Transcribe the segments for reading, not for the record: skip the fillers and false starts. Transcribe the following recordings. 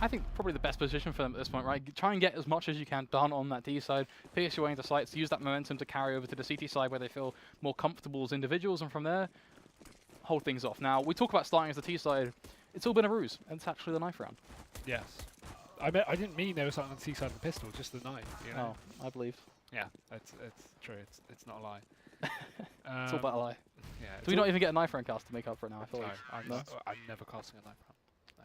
I think probably the best position for them at this point, right? Try and get as much as you can done on that D side, pierce your way into sites, use that momentum to carry over to the CT side where they feel more comfortable as individuals, and from there, hold things off. Now, we talk about starting as the T side, it's all been a ruse, and it's actually the knife round. Yes. I didn't mean they were starting on the T side of the pistol, just the knife. You know? Oh, I believe. Yeah, it's true. It's not a lie. It's all about a lie. Yeah. Do we not even get a knife round cast to make up for it now? I feel No, like I'm never casting a knife round. No.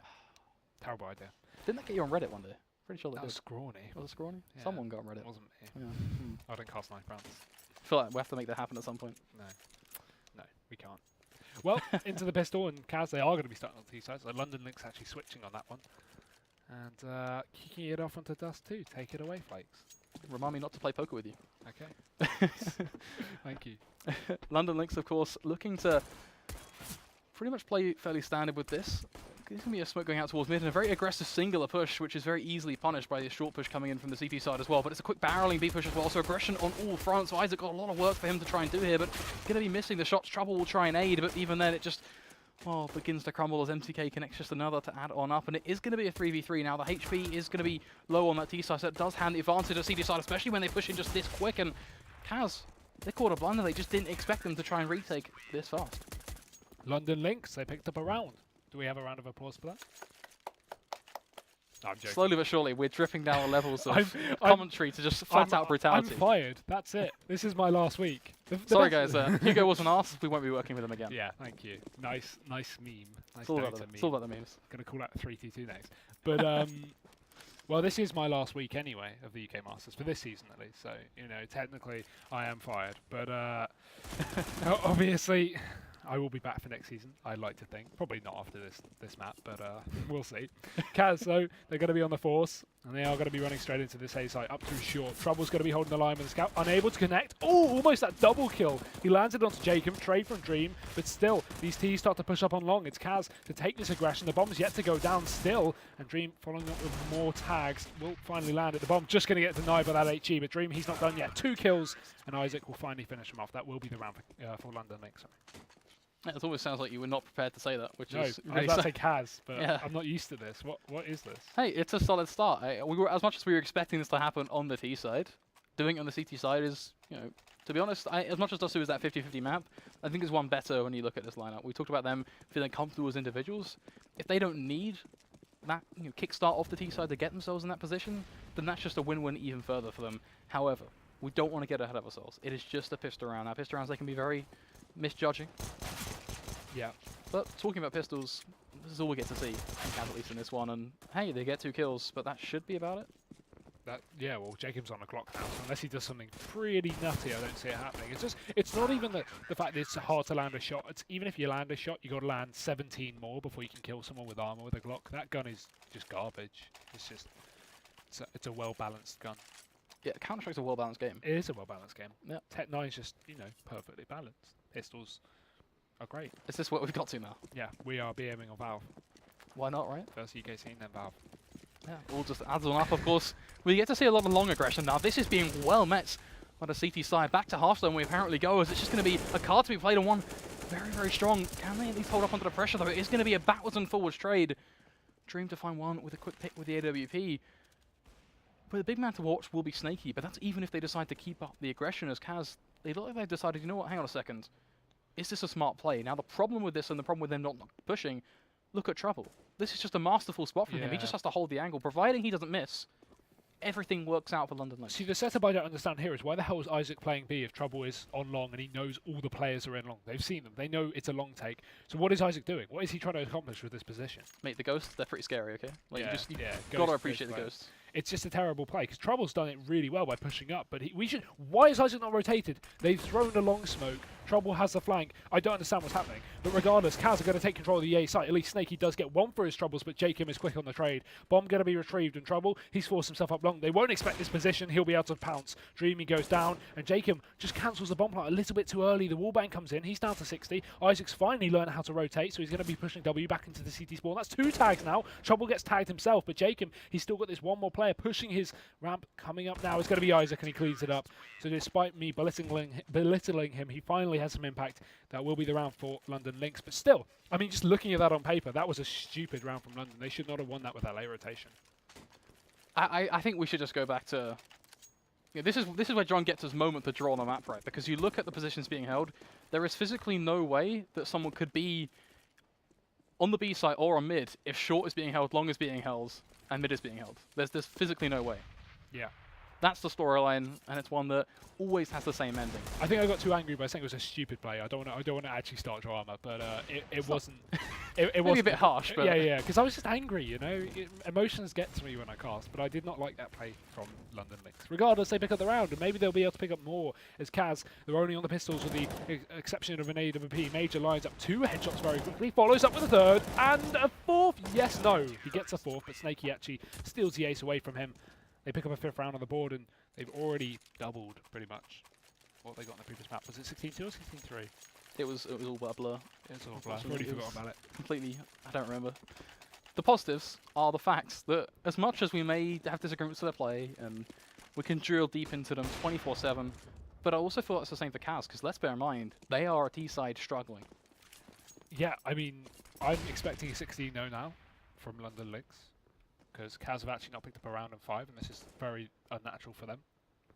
Terrible idea. Didn't that get you on Reddit one day? Pretty sure That that was did. scrawny. Was it Scrawny? Yeah. Someone got on Reddit. It wasn't me. Yeah. I don't cast knife rounds. I feel like we have to make that happen at some point. No, we can't. Well, into the pistol and CAZ, they are going to be starting on the T side. So London Lynx actually switching on that one. And kicking it off onto Dust 2. Take it away, Flakes. Remind me not to play poker with you. Okay. Thank you. London Lynx, of course, looking to pretty much play fairly standard with this. There's going to be a smoke going out towards mid and a very aggressive singular push, which is very easily punished by the short push coming in from the CT side as well. But it's a quick barreling B push as well, so aggression on all fronts. So Isaac got a lot of work for him to try and do here, but going to be missing the shots. Trouble will try and aid, but even then it just begins to crumble as MTK connects just another to add on up. And it is going to be a 3v3 now. The HP is going to be low on that T side, so it does hand the advantage to CT side, especially when they push in just this quick. And CAZ, they caught a blunder. They just didn't expect them to try and retake this fast. London Lynx, they picked up a round. Do we have a round of applause for that? No, I'm joking. Slowly but surely, we're dripping down the levels of commentary to just flat-out brutality. I'm fired. That's it. This is my last week. Sorry, guys. Hugo wasn't asked. We won't be working with him again. Yeah, thank you. Nice meme. Nice it's all about the memes. Going to call that 3T2 next. But well, this is my last week anyway of the UK Masters for this season at least. So technically I am fired. But obviously, I will be back for next season, I'd like to think. Probably not after this map, but we'll see. CAZ, though, they're going to be on the force, and they are going to be running straight into this A site, up too short. Trouble's going to be holding the line with the scout, unable to connect. Oh, almost that double kill. He lands it onto Jacob, trade from Dream, but still, these T's start to push up on long. It's CAZ to take this aggression. The bomb's yet to go down still, and Dream, following up with more tags, will finally land it. The bomb just going to get denied by that HE, but Dream, he's not done yet. 2 kills, and Isaac will finally finish him off. That will be the round for London Lynx. It always sounds like you were not prepared to say that, which is I was about to say CAZ, but yeah. I'm not used to this. What is this? Hey, it's a solid start. We were, as much as we were expecting this to happen on the T side, doing it on the CT side is, to be honest, as much as Dust2 is that 50-50 map, I think it's one better when you look at this lineup. We talked about them feeling comfortable as individuals. If they don't need that kickstart off the T side to get themselves in that position, then that's just a win-win even further for them. However, we don't want to get ahead of ourselves. It is just a pistol round. Now, pistol rounds, they can be very misjudging. Yeah. But talking about pistols, this is all we get to see, at least in this one. And hey, they get 2 kills, but that should be about it. Yeah, well, Jacob's on the clock now, so unless he does something pretty nutty, I don't see it happening. It's not even the fact that it's hard to land a shot. It's even if you land a shot, you got to land 17 more before you can kill someone with armor with a Glock. That gun is just garbage. It's a well-balanced gun. Yeah, Counter-Strike's a well-balanced game. It is a well-balanced game. Yeah. Tech 9's just, perfectly balanced. Pistols are great. Is this what we've got to now? Yeah, we are BMing on Valve. Why not, right? First UK scene, then Valve. Yeah, all just adds on up, of course. We get to see a lot of long aggression now. This is being well met by the CT side. Back to Hearthstone we apparently go, as it's just going to be a card to be played on one. Very, very strong. Can they at least hold up under the pressure, though? It is going to be a backwards and forwards trade. Dream to find one with a quick pick with the AWP. But the big man to watch will be Snaky, but that's even if they decide to keep up the aggression as CAZ. They look like they've decided, you know what, hang on a second. Is this a smart play? Now, the problem with this and the problem with them not pushing, look at Trouble. This is just a masterful spot from him. He just has to hold the angle. Providing he doesn't miss, everything works out for London Lynx. See, the setup I don't understand here is why the hell is Isaac playing B if Trouble is on long and he knows all the players are in long? They've seen them. They know it's a long take. So what is Isaac doing? What is he trying to accomplish with this position? Mate, the ghosts, they're pretty scary, okay? Like, you yeah. gotta appreciate the ghosts. It's just a terrible play, because Trouble's done it really well by pushing up, but why is Isaac not rotated? They've thrown a long smoke. Trouble has the flank. I don't understand what's happening. But regardless, CAZ are going to take control of the A site. At least Snaky does get one for his Troubles, but Jacob is quick on the trade. Bomb going to be retrieved, and Trouble, he's forced himself up long. They won't expect this position. He'll be able to pounce. Dreamy goes down, and Jacob just cancels the bomb plant a little bit too early. The wallbang comes in. He's down to 60. Isaac's finally learned how to rotate, so he's going to be pushing W back into the CT spawn. That's 2 tags now. Trouble gets tagged himself, but Jacob, he's still got this one more player pushing his ramp. Coming up now is going to be Isaac, and he cleans it up. So despite me belittling him, he finally he has some impact. That will be the round for London Lynx. But still, I mean, just looking at that on paper, that was a stupid round from London. They should not have won that with that late rotation. I think we should just go back to... Yeah, this is where John gets his moment to draw on the map, right? Because you look at the positions being held, there is physically no way that someone could be on the B site or on mid if short is being held, long is being held, and mid is being held. There's physically no way. Yeah. That's the storyline, and it's one that always has the same ending. I think I got too angry by saying it was a stupid play. I don't want to actually start drama, but it wasn't. It was a bit harsh, but yeah, because I was just angry. You know, emotions get to me when I cast, but I did not like that play from London Lynx. Regardless, they pick up the round, and maybe they'll be able to pick up more. As CAZ, they're only on the pistols with the exception of an AWP. Major lines up 2 headshots very quickly, follows up with a 3rd and a 4th. Yes, no, he gets a 4th, but Snaky actually steals the ace away from him. They pick up a 5th round on the board, and they've already doubled pretty much what they got on the previous map. Was it 16-2 or 16-3? it was all about a blur. It's all blur. I've already forgot about it. Completely, I don't remember. The positives are the facts that as much as we may have disagreements with their play, and we can drill deep into them 24/7, but I also feel it's the same for CAZ, because let's bear in mind, they are a T-side struggling. Yeah, I mean, I'm expecting a 16-0 now from London Lynx, because CAZ have actually not picked up a round in 5, and this is very unnatural for them,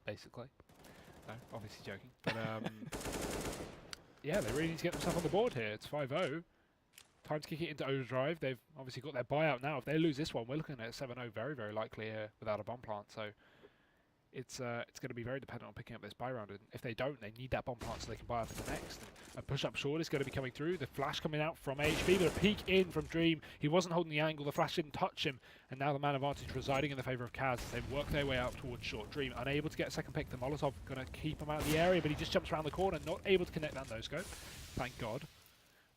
basically. No, obviously joking. But yeah, they really need to get themselves on the board here. It's 5-0. Time to kick it into overdrive. They've obviously got their buyout now. If they lose this one, we're looking at a 7-0 very, very likely here without a bomb plant. So it's going to be very dependent on picking up this buy round. And if they don't, they need that bomb plant so they can buy up in the next. And a push up short is going to be coming through. The flash coming out from HB, but a peek in from Dream. He wasn't holding the angle. The flash didn't touch him. And now the man advantage residing in the favour of CAZ. They work their way out towards short. Dream unable to get a second pick. The Molotov going to keep him out of the area, but he just jumps around the corner, not able to connect that no-scope. Thank God.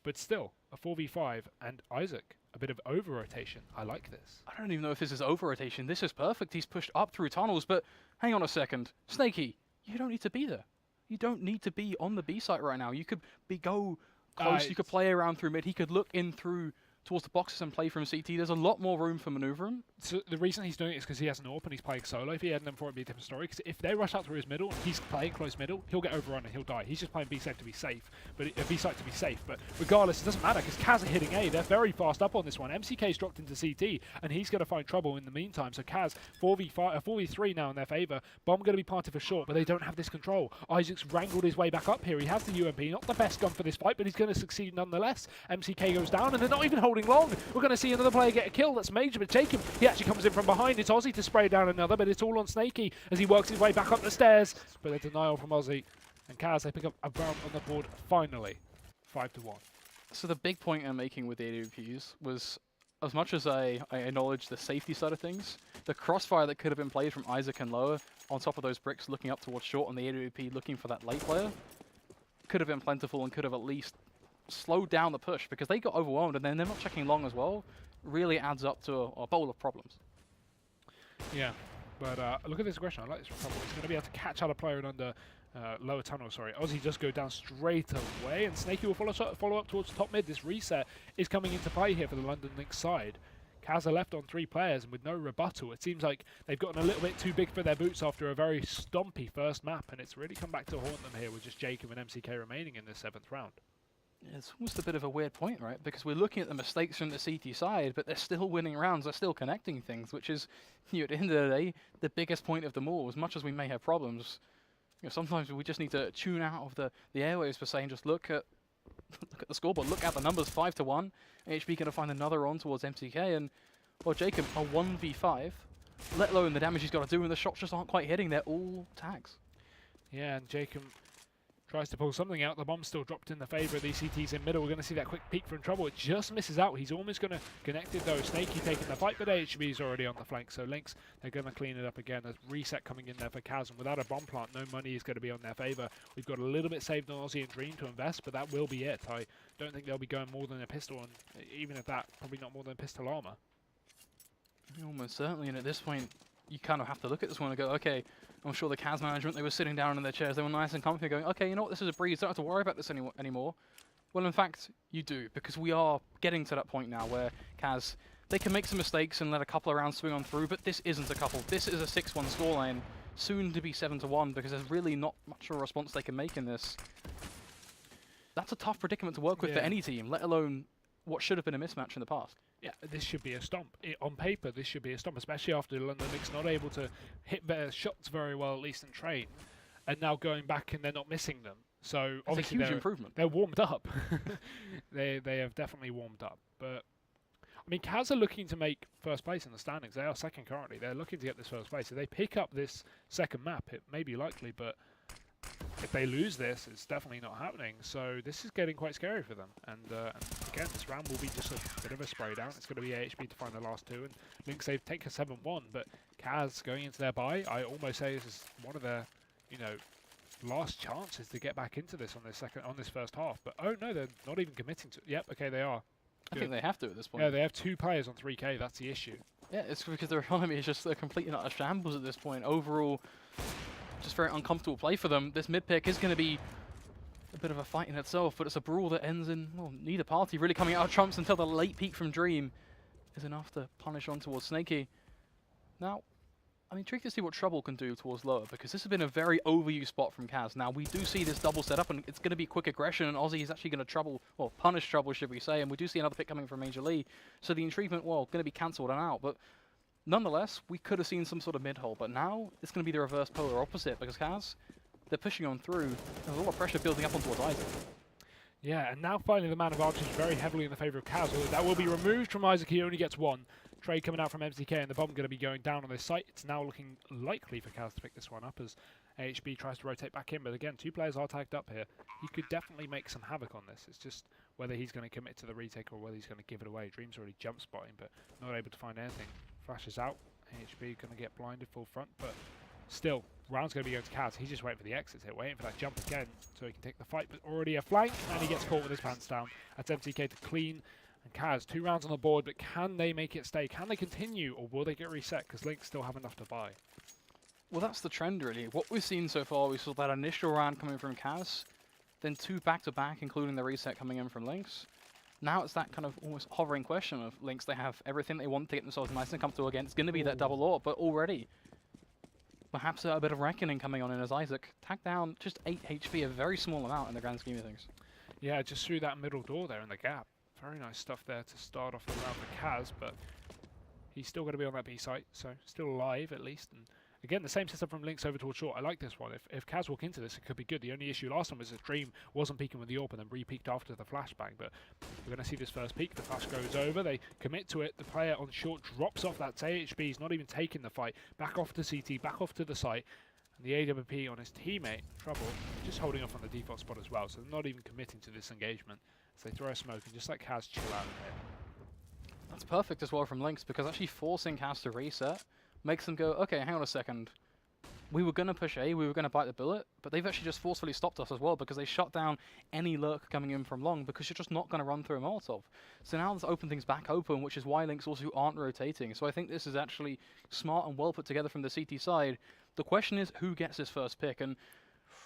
But still, a 4v5, and Isaac, a bit of over-rotation. I like this. I don't even know if this is over-rotation. This is perfect. He's pushed up through tunnels, but hang on a second. Snaky, you don't need to be there. You don't need to be on the B site right now. You could go close. You could play around through mid. He could look in through towards the boxes and play from CT. There's a lot more room for maneuvering. So the reason he's doing it is because he has an AWP and he's playing solo. If he had an M4, it'd be a different story. Because if they rush out through his middle and he's playing close middle, he'll get overrun and he'll die. He's just playing B safe to be safe, but B site to be safe. But regardless, it doesn't matter because CAZ are hitting A. They're very fast up on this one. MCK's dropped into CT and he's going to find trouble in the meantime. So CAZ 4v3 now in their favour. Bomb going to be planted for short, but they don't have this control. Isaac's wrangled his way back up here. He has the UMP, not the best gun for this fight, but he's going to succeed nonetheless. MCK goes down and they're not even holding long. We're going to see another player get a kill. That's Major, but Jacob, he actually comes in from behind. It's Ozzy to spray down another, but it's all on Snaky as he works his way back up the stairs. But a denial from Ozzy. And CAZ, they pick up a round on the board finally. 5-1. So the big point I'm making with the AWPs was, as much as I acknowledge the safety side of things, the crossfire that could have been played from Isaac and lower on top of those bricks looking up towards short on the AWP looking for that late player could have been plentiful and could have at least slowed down the push, because they got overwhelmed and then they're not checking long as well. Really adds up to a bowl of problems. Yeah, but look at this aggression. I like this from Trouble. He's going to be able to catch out a player in under lower tunnel. Sorry, Ozzy just go down straight away, and Snaky will follow up towards top mid. This reset is coming into play here for the London Lynx side. CAZ are left on 3 players and with no rebuttal. It seems like they've gotten a little bit too big for their boots after a very stompy first map, and it's really come back to haunt them here with just Jacob and MCK remaining in this 7th round. It's almost a bit of a weird point, right? Because we're looking at the mistakes from the CT side, but they're still winning rounds, they're still connecting things, which is, at the end of the day, the biggest point of them all. As much as we may have problems, sometimes we just need to tune out of the airwaves per se and just look at the scoreboard, look at the numbers, 5-1. HB going to find another on towards MCK, and, well, Jacob, a 1v5, let alone the damage he's got to do, and the shots just aren't quite hitting. They're all tags. Yeah, and Jacob tries to pull something out. The bomb's still dropped in the favour of these CTs in middle. We're going to see that quick peek from Trouble. It just misses out. He's almost going to connect it though. Snaky taking the fight, but HB is already on the flank. So Lynx, they're going to clean it up again. There's reset coming in there for CAZ. And without a bomb plant, no money is going to be on their favour. We've got a little bit saved on Aussie and Dream to invest, but that will be it. I don't think they'll be going more than a pistol, and even at that, probably not more than pistol armour. Almost certainly, and at this point, you kind of have to look at this one and go, okay, I'm sure the CAZ management, they were sitting down in their chairs, they were nice and comfy going, okay, you know what, this is a breeze, don't have to worry about this anymore. Well, in fact, you do, because we are getting to that point now where CAZ, they can make some mistakes and let a couple of rounds swing on through, but this isn't a couple. This is a 6-1 scoreline, soon to be 7-1, because there's really not much of a response they can make in this. that's a tough predicament to work with for Yeah. any team, let alone what should have been a mismatch in the past. Yeah, this should be a stomp. On paper, this should be a stomp, especially after London Lynx not able to hit their shots very well, at least in train, and now going back and they're not missing them. So It's a obviously huge improvement. they're warmed up. they have definitely warmed up. But I mean, CAZ are looking to make first place in the standings. They are second currently. They're looking to get this first place. If they pick up this second map, it may be likely, but if they lose this, it's definitely not happening. So this is getting quite scary for them. And again, this round will be just a bit of a spray down. It's going to be AHB to find the last two. And Lynx, they've taken 7-1, but CAZ going into their bye, I almost say this is one of their, last chances to get back into this on this first half. But oh no, they're not even committing to. Yep, okay, they are. I think they have to at this point. Yeah, they have 2 players on 3K. That's the issue. Yeah, it's because their economy is just a complete and utter shambles at this point. Overall, just very uncomfortable play for them. This mid pick is going to be a bit of a fight in itself, but it's a brawl that ends in, well, neither party really coming out of trumps until the late peek from Dream is enough to punish on towards Snaky. Now, I'm intrigued to see what Trouble can do towards lower, because this has been a very overused spot from CAZ. Now, we do see this double setup, and it's going to be quick aggression, and Aussie is actually going to punish Trouble, should we say, and we do see another pick coming from Major Lee. So the intriguement, well, going to be cancelled and out, but nonetheless, we could have seen some sort of mid-hole, but now it's going to be the reverse polar opposite, because CAZ, they're pushing on through. There's a lot of pressure building up on towards Isaac. Yeah, and now finally the man advantage very heavily in the favour of CAZ. That will be removed from Isaac. He only gets 1. Trade coming out from MCK, and the bomb going to be going down on this site. It's now looking likely for CAZ to pick this one up as AHB tries to rotate back in. But again, 2 players are tagged up here. He could definitely make some havoc on this. It's just whether he's going to commit to the retake or whether he's going to give it away. Dream's already jump spotting, but not able to find anything. Flashes out. AHB going to get blinded full front, but still, round's going to be going to CAZ. He's just waiting for the exits here, waiting for that jump again so he can take the fight, but already a flank, and he gets caught with his pants down. That's MCK to clean. And CAZ, 2 rounds on the board, but can they make it stay? Can they continue, or will they get reset? Because Lynx still have enough to buy. Well, that's the trend, really. What we've seen so far, we saw that initial round coming from CAZ, then 2 back-to-back, including the reset coming in from Lynx. Now it's that kind of almost hovering question of Lynx. They have everything they want to get themselves nice and comfortable again. It's going to be that double AWP, but already perhaps a bit of reckoning coming on in as Isaac tagged down just 8 HP, a very small amount in the grand scheme of things. Yeah, just through that middle door there in the gap. Very nice stuff there to start off the round for CAZ, but he's still going to be on that B site, so still alive at least. And again, the same setup from Lynx over towards short. I like this one. If CAZ walk into this, it could be good. The only issue last time was that Dream wasn't peeking with the AWP and then re-peeked after the flashbang. But we're going to see this first peek. The flash goes over. They commit to it. The player on short drops off. That's AHB. He's not even taking the fight. Back off to CT, back off to the site. And the AWP on his teammate, Trouble, just holding off on the default spot as well. So they're not even committing to this engagement. So they throw a smoke and just let CAZ chill out a bit. That's perfect as well from Lynx, because actually forcing CAZ to reset makes them go, okay, hang on a second. We were going to push A, we were going to bite the bullet, but they've actually just forcefully stopped us as well, because they shut down any lurk coming in from long, because you're just not going to run through a Molotov. So now let's open things back open, which is why Lynx also aren't rotating. So I think this is actually smart and well put together from the CT side. The question is, who gets this first pick? And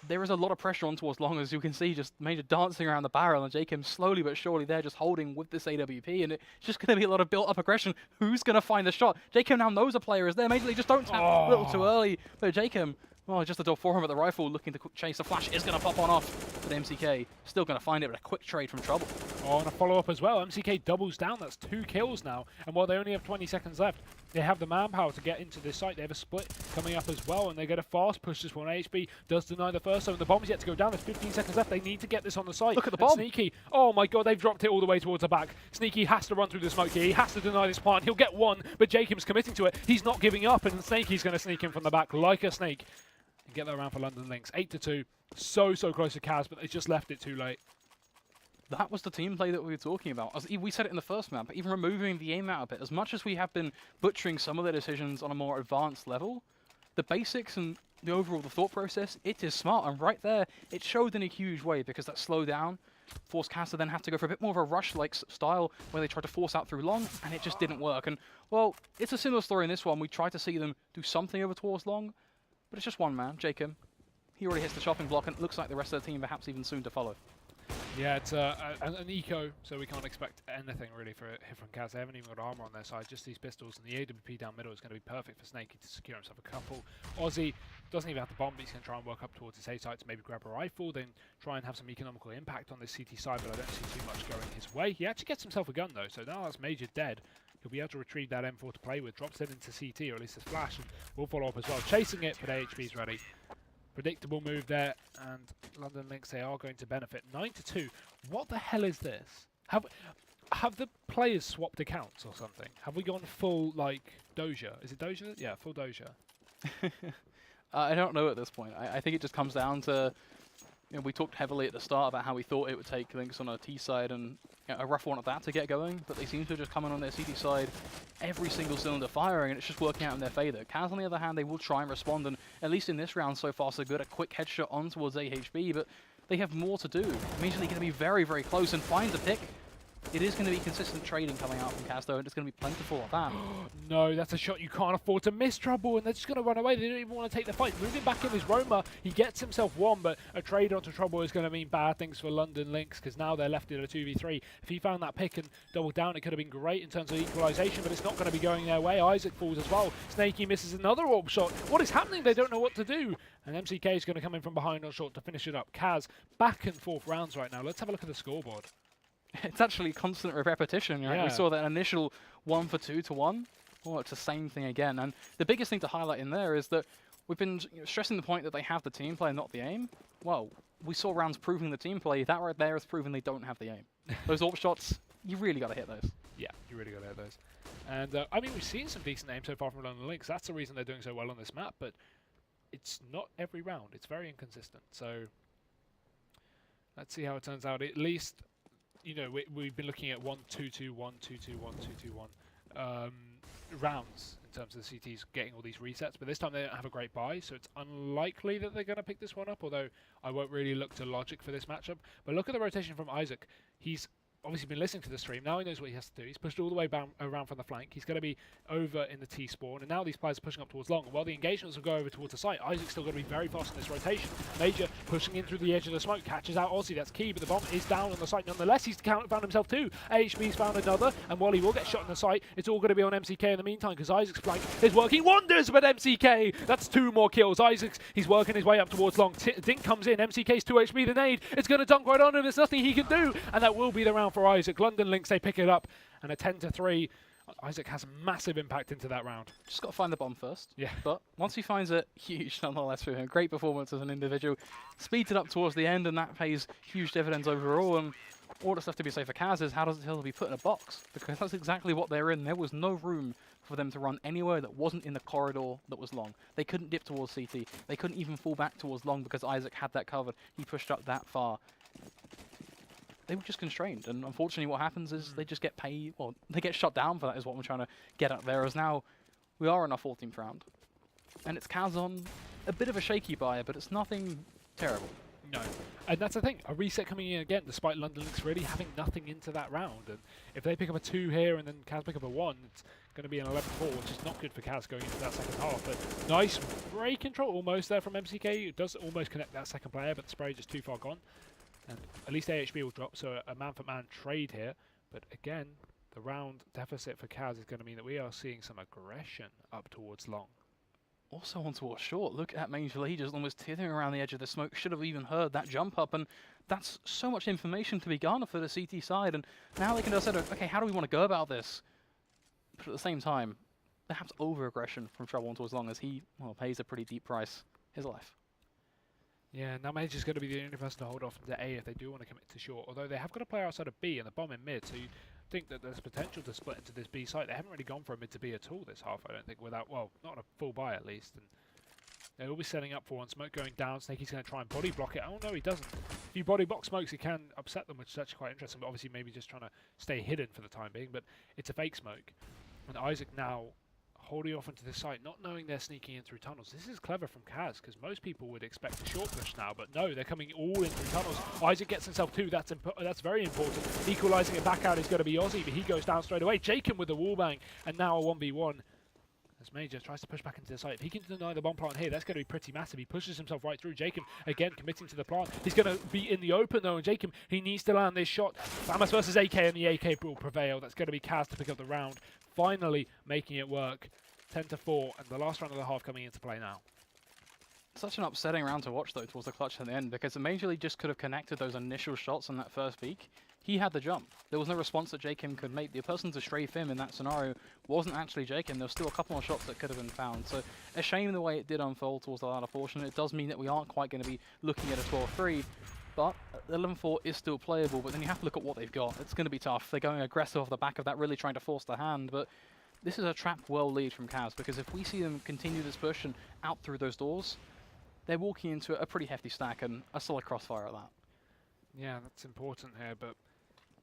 there is a lot of pressure on towards long, as you can see, just Major dancing around the barrel, and Jacob slowly but surely there just holding with this AWP, and it's just going to be a lot of built-up aggression. Who's going to find the shot? Jacob now knows a player is there. Major League just don't tap a little too early. But Jacob, well, just a door for him at the rifle, looking to chase. The flash is going to pop on off, but MCK still going to find it with a quick trade from Trouble. Oh, and a follow-up as well. MCK doubles down. That's 2 kills now. And while they only have 20 seconds left, they have the manpower to get into this site. They have a split coming up as well, and they get a fast push this one. HB does deny the first, so the bomb's yet to go down. There's 15 seconds left. They need to get this on the site. Look at the bomb. Sneaky. Oh my god, they've dropped it all the way towards the back. Sneaky has to run through the smoke here. He has to deny this plant. He'll get 1, but Jacob's committing to it. He's not giving up, and Snaky's going to sneak in from the back like a snake and get that round for London Lynx. 8-2. So close to CAZ, but they just left it too late. That was the team play that we were talking about. As we said it in the first map, but even removing the aim out a bit, as much as we have been butchering some of the decisions on a more advanced level, the basics and the overall thought process, it is smart. And right there, it showed in a huge way, because that slow down forced CAZ to then have to go for a bit more of a rush-like style where they tried to force out through long, and it just didn't work. And, well, it's a similar story in this one. We tried to see them do something over towards long, but it's just one man, Jacob. He already hits the chopping block, and it looks like the rest of the team perhaps even soon to follow. Yeah, it's an eco, so we can't expect anything really from CAZ. They haven't even got armor on their side, just these pistols, and the AWP down middle is going to be perfect for Snakey to secure himself a couple. Aussie doesn't even have the bomb, but he's going to try and work up towards his A site to maybe grab a rifle, then try and have some economical impact on this CT side, but I don't see too much going his way. He actually gets himself a gun though, so now that's Major dead. He'll be able to retrieve that M4 to play with, drops it into CT, or at least his flash, and we'll follow up as well. Chasing it, but AHB's ready. Predictable move there, and London Lynx, they are going to benefit. 9-2. What the hell is this? Have the players swapped accounts or something? Have we gone full, like, Doja? Is it Doja? Yeah, full Doja. I don't know at this point. I think it just comes down to, you know, we talked heavily at the start about how we thought it would take Lynx on a T side and a rough one at that to get going, but they seem to just come in on their CT side, every single cylinder firing, and it's just working out in their favour. CAZ, on the other hand, they will try and respond, and at least in this round so far so good, a quick headshot on towards AHB, but they have more to do. Immediately going to be very, very close and find the pick. It is going to be consistent trading coming out from CAZ, though, and it's going to be plentiful of that. No, that's a shot you can't afford to miss, Trouble, and they're just going to run away. They don't even want to take the fight. Moving back in is Roma. He gets himself one, but a trade onto Trouble is going to mean bad things for London Lynx, because now they're left in a 2v3. If he found that pick and doubled down, it could have been great in terms of equalisation, but it's not going to be going their way. Isaac falls as well. Snakey misses another AWP shot. What is happening? They don't know what to do. And MCK is going to come in from behind on short to finish it up. CAZ back and forth rounds right now. Let's have a look at the scoreboard. It's actually constant repetition, right? Yeah. We saw that initial 1 for 2 to 1. Well, it's the same thing again. And the biggest thing to highlight in there is that we've been stressing the point that they have the team play, not the aim. Well, we saw rounds proving the team play. That right there is proving they don't have the aim. Those AWP shots, you really got to hit those. Yeah, you really got to hit those. And I mean, we've seen some decent aim so far from London Lynx. That's the reason they're doing so well on this map, but it's not every round. It's very inconsistent. So let's see how it turns out. At least, you know, we've been looking at 1-2-2, 1-2-2, 1-2-2-1 rounds in terms of the CTs getting all these resets, but this time they don't have a great buy, so it's unlikely that they're going to pick this one up, although I won't really look to logic for this matchup. But look at the rotation from Isaac. He's obviously been listening to the stream. Now he knows what he has to do. He's pushed all the way around from the flank. He's going to be over in the T spawn, and now these players are pushing up towards long. While the engagements will go over towards the site, Isaac's still going to be very fast in this rotation. Major pushing in through the edge of the smoke, catches out Aussie. That's key, but the bomb is down on the site nonetheless. He's found himself too. AHB's found another, and while he will get shot in the site, it's all going to be on MCK in the meantime, because Isaac's flank is working wonders, but MCK, that's 2 more kills. He's working his way up towards long. Dink comes in, MCK's 2 HP the nade. It's going to dunk right on him. There's nothing he can do, and that will be the round for Isaac. London Lynx, they pick it up, and a 10-3. Isaac has massive impact into that round. Just Got to find the bomb first. Yeah. But once he finds it, huge nonetheless for him. Great performance as an individual. Speeds it up towards the end, and that pays huge dividends overall. And all that's left to be safe for CAZ is how does it be put in a box? Because that's exactly what they're in. There was no room for them to run anywhere that wasn't in the corridor that was long. They couldn't dip towards CT. They couldn't even fall back towards long because Isaac had that covered. He pushed up that far. They were just constrained, and unfortunately what happens is they just get paid, well, they get shut down for that is what I'm trying to get at there, as now we are in our 14th round. And it's CAZ on a bit of a shaky buy, but it's nothing terrible. No. And that's the thing, a reset coming in again, despite London Lynx really having nothing into that round. And if they pick up a 2 here and then CAZ pick up a 1, it's going to be an 11-4, which is not good for CAZ going into that second half. But nice break control almost there from MCK. It does almost connect that second player, but the spray just too far gone. And at least AHB will drop, so a man-for-man trade here. But again, the round deficit for CAZ is going to mean that we are seeing some aggression up towards long. Also on towards short, look at Major Lee just almost teetering around the edge of the smoke. Should have even heard that jump up, and that's so much information to be garnered for the CT side. And now they can decide, okay, how do we want to go about this? But at the same time, perhaps over-aggression from Trouble on towards long as he, well, pays a pretty deep price, his life. Yeah, now Major's going to be the only person to hold off into A if they do want to commit to short. Although they have got a player outside of B and the bomb in mid, so you think that there's potential to split into this B site. They haven't really gone for a mid to B at all this half, I don't think, without, well, not a full buy at least. And they will be setting up for one. Smoke going down. Snaky's going to try and body block it. Oh no, he doesn't. If you body block smokes, it can upset them, which is actually quite interesting. But obviously, maybe just trying to stay hidden for the time being. But it's a fake smoke. And Isaac now holding off into the site, not knowing they're sneaking in through tunnels. This is clever from CAZ, because most people would expect a short push now, but no, they're coming all in through tunnels. Isaac gets himself 2, that's very important. Equalising it back out is going to be Aussie, but he goes down straight away. Jacob with the wallbang, and now a 1v1. As Major tries to push back into the site. If he can deny the bomb plant here, that's going to be pretty massive. He pushes himself right through. Jacob, again, committing to the plant. He's going to be in the open, though, and Jacob, he needs to land this shot. Samus versus AK, and the AK will prevail. That's going to be CAZ to pick up the round. Finally making it work. 10-4, and the last round of the half coming into play now. Such an upsetting round to watch, though, towards the clutch at the end, because Major League just could have connected those initial shots on that first peak. He had the jump. There was no response that Jacob could make. The person to strafe him in that scenario wasn't actually Jacob. There was still a couple more shots that could have been found. So a shame the way it did unfold towards the latter portion. It does mean that we aren't quite going to be looking at a 12-3, but 11-4 is still playable. But then you have to look at what they've got. It's going to be tough. They're going aggressive off the back of that, really trying to force the hand. But this is a trap well lead from CAZ, because if we see them continue this push and out through those doors, they're walking into a pretty hefty stack and a solid crossfire at that. Yeah, that's important here, but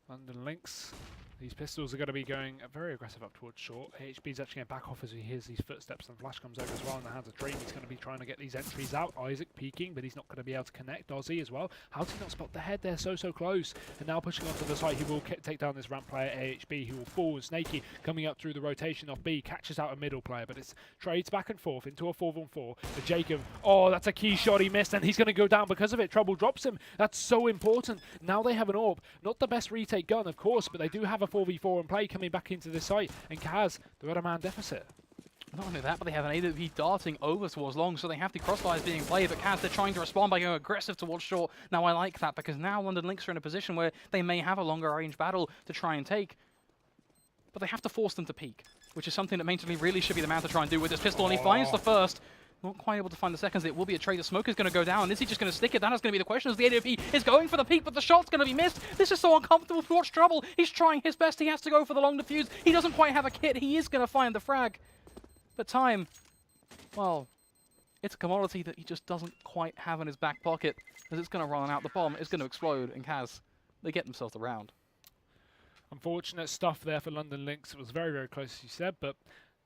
London Lynx, these pistols are going to be going very aggressive up towards short. AHB's actually going to back off as he hears these footsteps, and Flash comes over as well in the hands of Dream. He's going to be trying to get these entries out. Isaac peeking, but he's not going to be able to connect. Ozzy as well. How did he not spot the head there? So close. And now pushing onto the side, he will take down this ramp player, AHB, who will fall. And Snakey coming up through the rotation off B, catches out a middle player, but it's trades back and forth into a 4-on-4. But Jacob, oh, that's a key shot he missed, and he's going to go down because of it. Trouble drops him. That's so important. Now they have an AWP. Not the best retake gun, of course, but they do have a 4v4 in play coming back into the site, and CAZ, they're at a man deficit. Not only that, but they have an AWP darting over towards long, so they have the crossfires being played, but CAZ, they're trying to respond by going aggressive towards short. Now I like that, because now London Lynx are in a position where they may have a longer range battle to try and take, but they have to force them to peak, which is something that Major League really should be the man to try and do with this pistol, and he finds the first. Not quite able to find the seconds. It will be a trade. The smoke is going to go down. Is he just going to stick it? That is going to be the question, as the AWP is going for the peak, but the shot's going to be missed. This is so uncomfortable to watch Trouble. He's trying his best. He has to go for the long defuse. He doesn't quite have a kit. He is going to find the frag. But time, well, it's a commodity that he just doesn't quite have in his back pocket, as it's going to run out. The bomb is going to explode, and CAZ, they get themselves around. Unfortunate stuff there for London Lynx. It was very close, as you said, but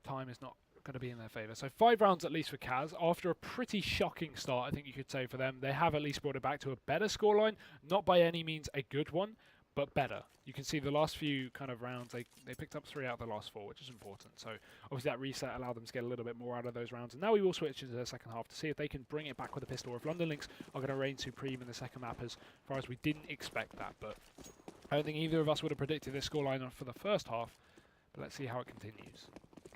time is not going to be in their favour. So 5 rounds at least for CAZ. After a pretty shocking start, I think you could say, for them, they have at least brought it back to a better scoreline. Not by any means a good one, but better. You can see the last few kind of rounds, they picked up 3 out of the last 4, which is important. So obviously that reset allowed them to get a little bit more out of those rounds. And now we will switch into the second half to see if they can bring it back with a pistol, or if London Lynx are going to reign supreme in the second map, as far as we didn't expect that. But I don't think either of us would have predicted this scoreline for the first half. But let's see how it continues.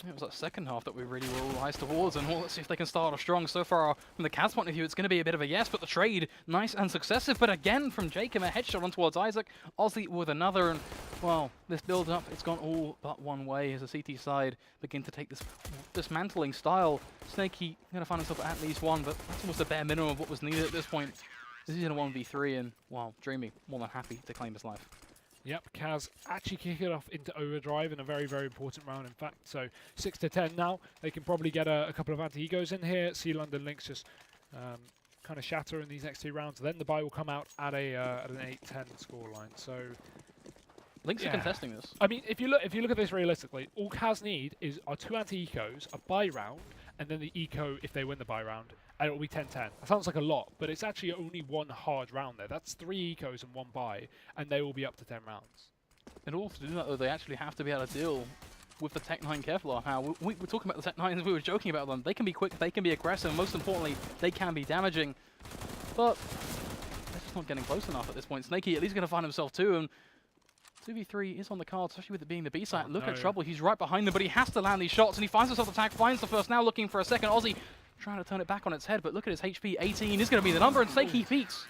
It was that second half that we really were all eyes towards, and let's see if they can start off strong. So far, from the CAZ point of view, it's going to be a bit of a yes, but the trade, nice and successive. But again, from Jacob, a headshot on towards Isaac. Ozzy with another, and, well, this build-up, it's gone all but one way as the CT side begin to take this dismantling style. Snakey going to find himself at least one, but that's almost the bare minimum of what was needed at this point. This is in a 1v3, and, well, Dreamy, more than happy to claim his life. Yep, CAZ actually kick it off into overdrive in a very important round, in fact. So 6-10 now. They can probably get a couple of anti-egos in here. See London Lynx just kind of shatter in these next 2 rounds. Then the buy will come out at an 8-10 scoreline. So Lynx are contesting this. I mean, if you look at this realistically, all CAZ need are 2 anti-ecos, a buy round, and then the eco if they win the buy round, and it will be 10-10. That sounds like a lot, but it's actually only 1 hard round there. That's 3 ecos and 1 buy, and they will be up to 10 rounds. In order to do that, though, they actually have to be able to deal with the Tech 9 Kevlar. Now, we were talking about the Tech 9s, we were joking about them. They can be quick, they can be aggressive, and most importantly, they can be damaging. But they're just not getting close enough at this point. Snakey at least going to find himself too, and 2v3 is on the card, especially with it being the B side. Look at Trouble, he's right behind them, but he has to land these shots, and he finds himself the tag, finds the first, now looking for a second. Ozzy trying to turn it back on its head, but look at his HP, 18 is going to be the number, and Snakey peaks.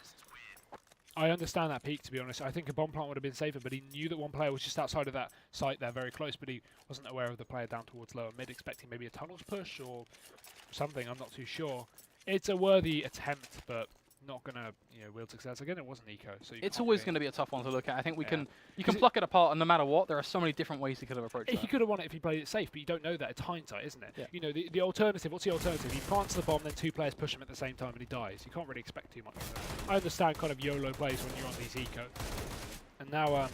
I understand that peak, to be honest. I think a bomb plant would have been safer, but he knew that one player was just outside of that site there, very close, but he wasn't aware of the player down towards lower mid, expecting maybe a tunnels push or something, I'm not too sure. It's a worthy attempt, but not going to wield success. Again, it wasn't eco. So it's always going to be a tough one to look at. I think you can pluck it apart, and no matter what, there are so many different ways he could have approached it. He could have won it if he played it safe, but you don't know that. It's hindsight, isn't it? Yeah. You know, the alternative, what's the alternative? He plants the bomb, then 2 players push him at the same time and he dies. You can't really expect too much. I understand kind of YOLO plays when you're on these eco. And now,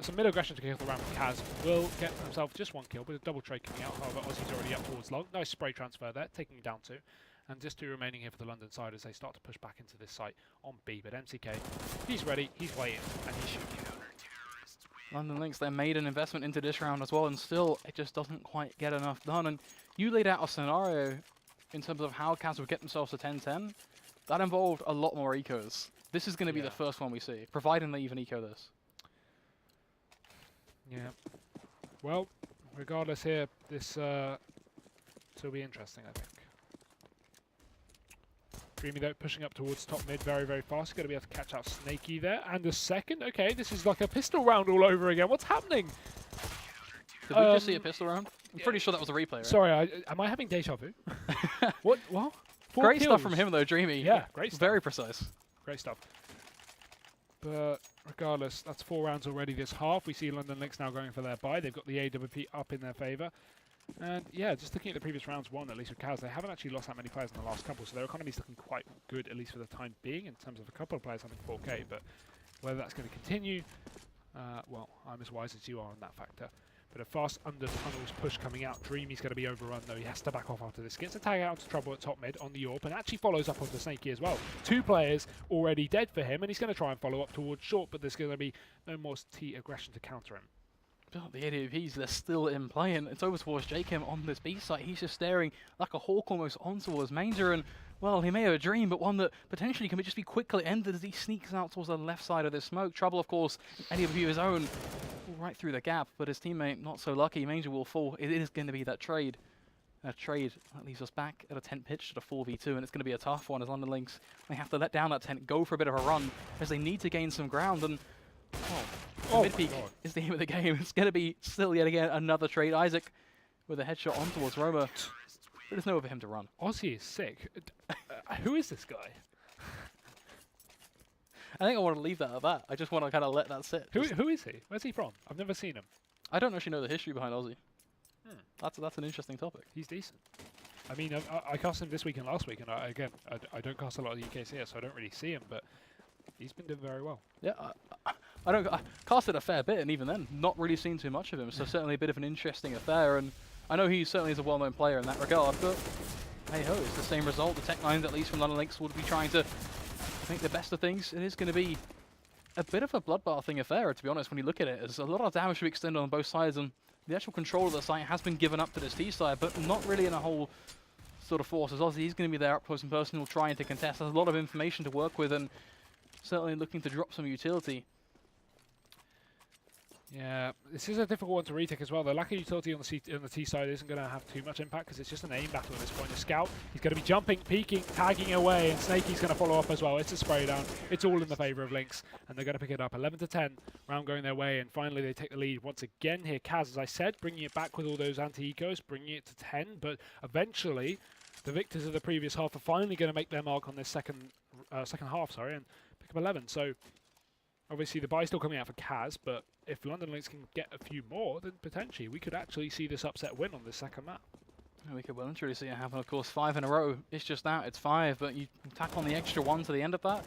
some mid-aggression to kick off the round from CAZ. Will get himself just 1 kill, but a double trade coming out. However, Ozzy's already up towards long. Nice spray transfer there, taking him down 2. And just 2 remaining here for the London side as they start to push back into this site on B. But MCK, he's ready, he's waiting, and he's shooting. London Lynx, they made an investment into this round as well, and still it just doesn't quite get enough done. And you laid out a scenario in terms of how CAZ would get themselves to 10-10. That involved a lot more ecos. This is going to be the first one we see, providing they even eco this. Yeah. Well, regardless here, this will be interesting, I think. Dreamy though, pushing up towards top mid very, very fast. Going to be able to catch out Snaky there. And a second. Okay, this is like a pistol round all over again. What's happening? Did we just see a pistol round? I'm pretty sure that was a replay, right? Sorry, am I having deja vu? What? 4 Great kills. stuff from him though, Dreamy. Yeah, great stuff. Very precise. Great stuff. But regardless, that's 4 rounds already this half. We see London Lynx now going for their buy. They've got the AWP up in their favour. And yeah, just looking at the previous rounds won, at least with CAZ, they haven't actually lost that many players in the last couple, so their economy's looking quite good, at least for the time being, in terms of a couple of players having 4K. But whether that's going to continue, well, I'm as wise as you are on that factor. But a fast under tunnels push coming out. Dreamy's going to be overrun though. He has to back off after this. Gets a tag out into trouble at top mid on the AWP and actually follows up onto Snaky as well. 2 players already dead for him, and he's going to try and follow up towards short, but there's going to be no more T aggression to counter him. Oh, the AWPs, they're still in play, and it's over towards Jakem on this B site. He's just staring like a hawk almost on towards Manger, and well, he may have a dream, but one that potentially can just be quickly ended as he sneaks out towards the left side of this smoke. Trouble, of course, AWP of his own, right through the gap, but his teammate not so lucky. Manger will fall. It is going to be that trade. A trade that leaves us back at a tent pitch at a 4v2, and it's going to be a tough one as London Lynx. They have to let down that tent, go for a bit of a run, as they need to gain some ground, and mid-peak is the aim of the game. It's going to be still yet again another trade. Isaac with a headshot on towards Roma. But there's nowhere for him to run. Aussie is sick. Who is this guy? I think I want to leave that at that. I just want to kind of let that sit. Who is he? Where's he from? I've never seen him. I don't actually know the history behind Aussie. That's an interesting topic. He's decent. I mean, I cast him this week and last week, and I don't cast a lot of UKCS, so I don't really see him, but he's been doing very well. Yeah, I casted a fair bit, and even then, not really seen too much of him. So certainly a bit of an interesting affair, and I know he certainly is a well-known player in that regard. But hey ho, it's the same result. The Tech9s, at least from London Lynx, would be trying to make the best of things. It is going to be a bit of a bloodbathing affair, to be honest. When you look at it, there's a lot of damage to be extended on both sides, and the actual control of the site has been given up to this T side, but not really in a whole sort of force. As Aussie, he's going to be there up close and personal, trying to contest. There's a lot of information to work with, and certainly looking to drop some utility. Yeah, this is a difficult one to retake as well. The lack of utility on the T side isn't going to have too much impact because it's just an aim battle at this point. The scout, he's going to be jumping, peeking, tagging away, and Snaky's going to follow up as well. It's a spray down. It's all in the favour of Lynx, and they're going to pick it up. 11-10, round going their way, and finally they take the lead once again here. CAZ, as I said, bringing it back with all those anti-ecos, bringing it to 10, but eventually the victors of the previous half are finally going to make their mark on this second half, and pick up 11. So obviously the buy's still coming out for CAZ, but if London Lynx can get a few more, then potentially we could actually see this upset win on this second map. And we could well and truly see it happen. Of course, 5 in a row. It's just that. It's 5, but you tack on the extra 1 to the end of that.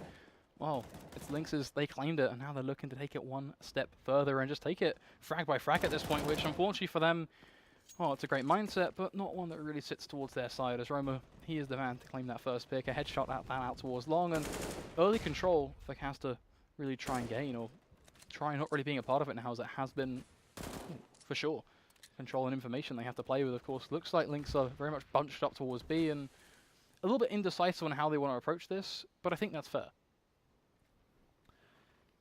Well, it's Lynx's. They claimed it, and now they're looking to take it one step further and just take it frag by frag at this point, which unfortunately for them, well, it's a great mindset, but not one that really sits towards their side. As Roma, he is the man to claim that first pick. A headshot out towards long, and early control for CAZ to really try and gain, or try not really being a part of it now, as it has been, for sure. Control and information they have to play with, of course. Looks like Lynx are very much bunched up towards B, and a little bit indecisive on how they want to approach this, but I think that's fair.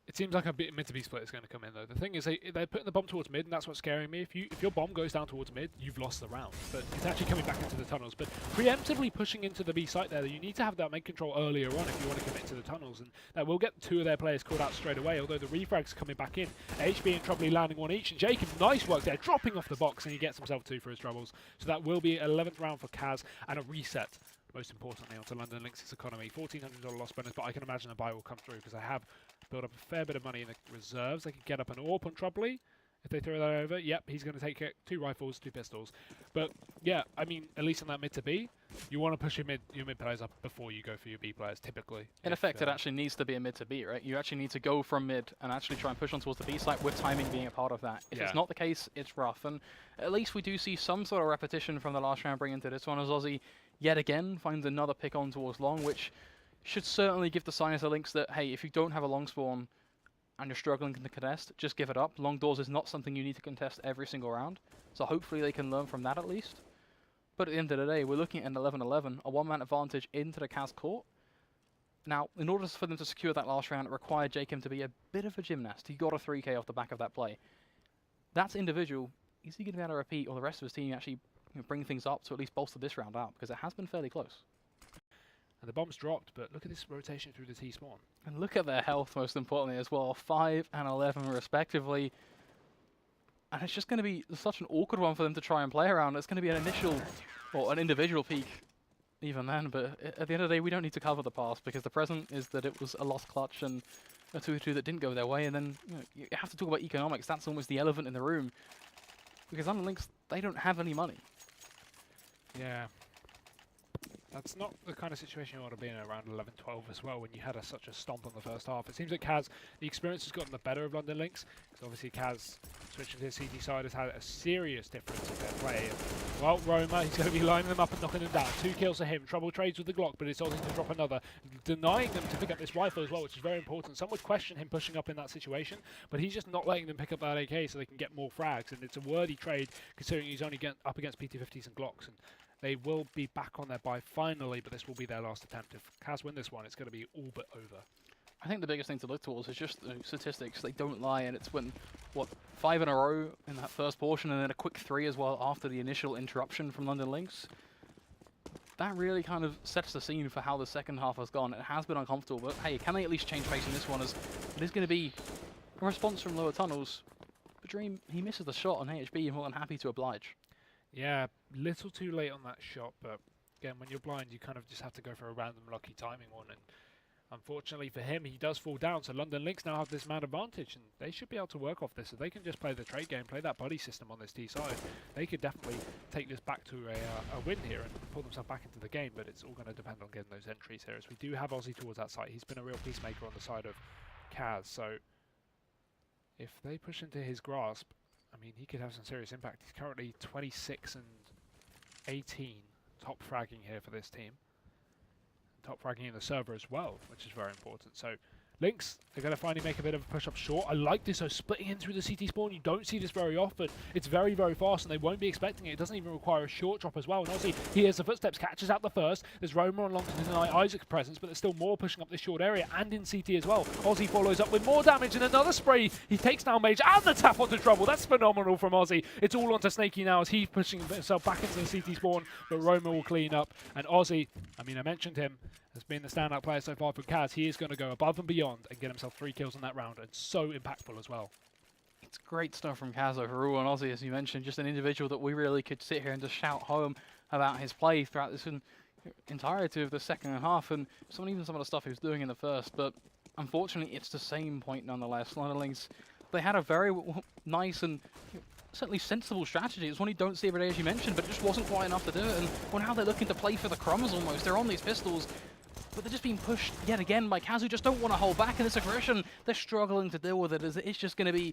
It seems like a bit mid-to-B split is going to come in, though. The thing is, they're putting the bomb towards mid, and that's what's scaring me. If your bomb goes down towards mid, you've lost the round. But it's actually coming back into the tunnels. But preemptively pushing into the B site there, you need to have that mid control earlier on if you want to commit to the tunnels. And that will get 2 of their players called out straight away, although the refrags coming back in. HB and Trouble landing 1 each. And Jacob, nice work there, dropping off the box, and he gets himself 2 for his troubles. So that will be 11th round for CAZ, and a reset. Most importantly, onto London Lynx's economy. $1,400 loss bonus, but I can imagine a buy will come through because I have built up a fair bit of money in the reserves. They can get up an AWP on Troubley if they throw that over. Yep, he's going to take it. 2 rifles, 2 pistols. But yeah, I mean, at least in that mid to B, you want to push your mid players up before you go for your B players, typically. In effect, it actually needs to be a mid to B, right? You actually need to go from mid and actually try and push on towards the B site with timing being a part of that. If it's not the case, it's rough. And at least we do see some sort of repetition from the last round bringing to this one, as Aussie yet again finds another pick on towards long, which should certainly give the sign as a Lynx that, hey, if you don't have a long spawn and you're struggling to contest, just give it up. Long doors is not something you need to contest every single round. So hopefully they can learn from that at least. But at the end of the day, we're looking at an 11-11, a one-man advantage into the CAZ court. Now, in order for them to secure that last round, it required Jacob to be a bit of a gymnast. He got a 3K off the back of that play. That's individual. Is he going to be able to repeat, or the rest of his team actually bring things up to at least bolster this round out? Because it has been fairly close. And the bomb's dropped, but look at this rotation through the T-spawn. And look at their health, most importantly, as well. 5 and 11, respectively. And it's just going to be such an awkward one for them to try and play around. It's going to be an initial, or an individual peak, even then. But at the end of the day, we don't need to cover the past, because the present is that it was a lost clutch and a 2-2 that didn't go their way. And then you have to talk about economics. That's almost the elephant in the room. Because on Lynx, they don't have any money. Yeah. That's not the kind of situation you want to be in around 11-12 as well, when you had such a stomp on the first half. It seems like CAZ, the experience has gotten the better of London Lynx, because obviously CAZ, switching to his CT side, has had a serious difference in their play. Well, Roma, he's going to be lining them up and knocking them down. 2 kills for him. Trouble trades with the Glock, but it's Ozzy to drop another, denying them to pick up this rifle as well, which is very important. Some would question him pushing up in that situation, but he's just not letting them pick up that AK so they can get more frags, and it's a worthy trade, considering he's only up against PT-50s and Glocks. And they will be back on their buy finally, but this will be their last attempt. If CAZ win this one, it's going to be all but over. I think the biggest thing to look towards is just statistics. They don't lie, and it's when, what, 5 in a row in that first portion, and then a quick 3 as well after the initial interruption from London Lynx. That really kind of sets the scene for how the second half has gone. It has been uncomfortable, but hey, can they at least change pace in this one, as it is going to be a response from lower tunnels. But Dream, he misses the shot on AHB, more than happy to oblige. Yeah, little too late on that shot, but again, when you're blind, you kind of just have to go for a random lucky timing one, and unfortunately for him, he does fall down, so London Lynx now have this man advantage, and they should be able to work off this. If they can just play the trade game, play that buddy system on this T side, they could definitely take this back to a win here and pull themselves back into the game, but it's all going to depend on getting those entries here, as we do have Ozzy towards that side. He's been a real peacemaker on the side of CAZ, so if they push into his grasp, I mean, he could have some serious impact. He's currently 26 and 18 top fragging here for this team. Top fragging in the server as well, which is very important. So Lynx, they're going to finally make a bit of a push up short. I like this, so splitting in through the CT spawn. You don't see this very often. It's very, very fast, and they won't be expecting it. It doesn't even require a short drop as well. And obviously, he hears the footsteps, catches out the first. There's Roma on long to deny Isaac's presence, but there's still more pushing up this short area, and in CT as well. Ozzy follows up with more damage and another spray. He takes down Mage and the tap onto Trouble. That's phenomenal from Ozzy. It's all onto Snakey now as he's pushing himself back into the CT spawn, but Roma will clean up. And Ozzy, I mean, I mentioned him has been the standout player so far for CAZ. He is going to go above and beyond and get himself 3 kills in that round, and so impactful as well. It's great stuff from CAZ overall, and Ozzy, as you mentioned, just an individual that we really could sit here and just shout home about his play throughout this entirety of the second half, and even some of the stuff he was doing in the first. But unfortunately, it's the same point nonetheless. London Lynx, they had a very nice and certainly sensible strategy. It's one you don't see every day, as you mentioned, but it just wasn't quite enough to do it. And well, now they're looking to play for the crumbs almost. They're on these pistols, but they're just being pushed yet again by CAZ, who just don't want to hold back in this aggression. They're struggling to deal with it, as it's just going to be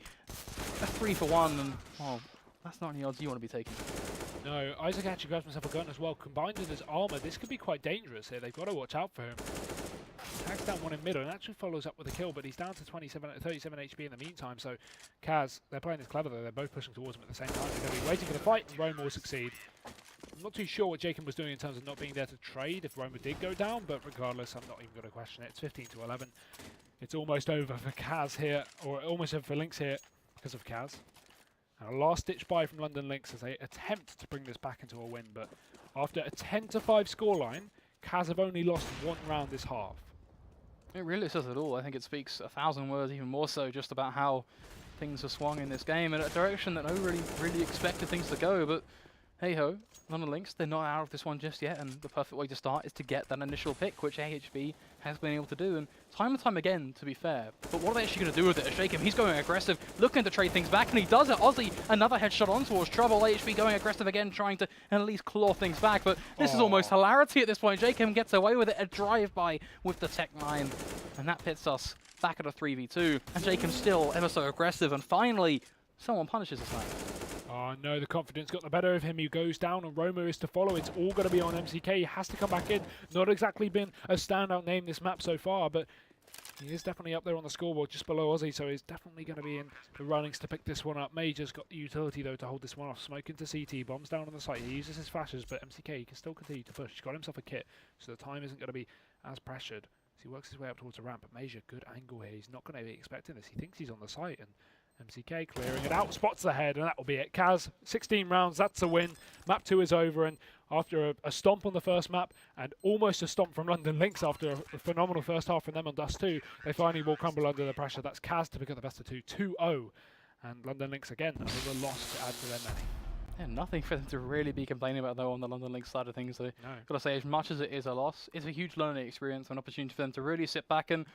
a 3-for-1, and well, that's not any odds you want to be taking. No, Isaac actually grabs himself a gun as well. Combined with his armor, this could be quite dangerous here. They've got to watch out for him. Tags down one in middle and actually follows up with a kill, but he's down to 37 HP in the meantime. So CAZ, they're playing this clever though. They're both pushing towards him at the same time. They're going to be waiting for the fight, and Roma will succeed. I'm not too sure what Jacob was doing in terms of not being there to trade if Roma did go down, but regardless, I'm not even going to question it. It's 15-11. It's almost over for CAZ here, or almost over for Lynx here because of CAZ. And a last-ditch buy from London Lynx as they attempt to bring this back into a win, but after a 10-5 scoreline, CAZ have only lost 1 round this half. It really says it all. I think it speaks 1,000 words, even more so, just about how things have swung in this game in a direction that nobody really expected things to go. But hey-ho, London Lynx, they're not out of this one just yet, and the perfect way to start is to get that initial pick, which AHB has been able to do, and time and time again, to be fair. But what are they actually going to do with it? Shake him, he's going aggressive, looking to trade things back, and he does it. Ozzy, another headshot on towards Trouble. AHB going aggressive again, trying to at least claw things back, but this is almost hilarity at this point. Jacob gets away with it, a drive-by with the Tech 9, and that pits us back at a 3v2, and Jacob's still ever so aggressive, and finally, someone punishes us now. Oh no, the confidence got the better of him. He goes down and Roma is to follow. It's all going to be on MCK. He has to come back in. Not exactly been a standout name this map so far, but He is definitely up there on the scoreboard, just below Aussie, so he's definitely going to be in the runnings to pick this one up. Major's got the utility, though, to hold this one off. Smoke into CT, bombs down on the site. He uses his flashes, but MCK can still continue to push. He's got himself a kit, so the time isn't going to be as pressured. So he works his way up towards the ramp, but Major, good angle here. He's not going to be expecting this. He thinks he's on the site, and MCK clearing it out, spots the head, and that will be it. CAZ, 16 rounds, that's a win. Map 2 is over, and after a stomp on the first map, and almost a stomp from London Lynx after a phenomenal first half from them on Dust 2, they finally will crumble under the pressure. That's CAZ to pick up the best of 2, 2-0. And London Lynx, again, another loss to add to their many. Yeah, nothing for them to really be complaining about, though, on the London Lynx side of things. So, No. got to say, as much as it is a loss, it's a huge learning experience, an opportunity for them to really sit back and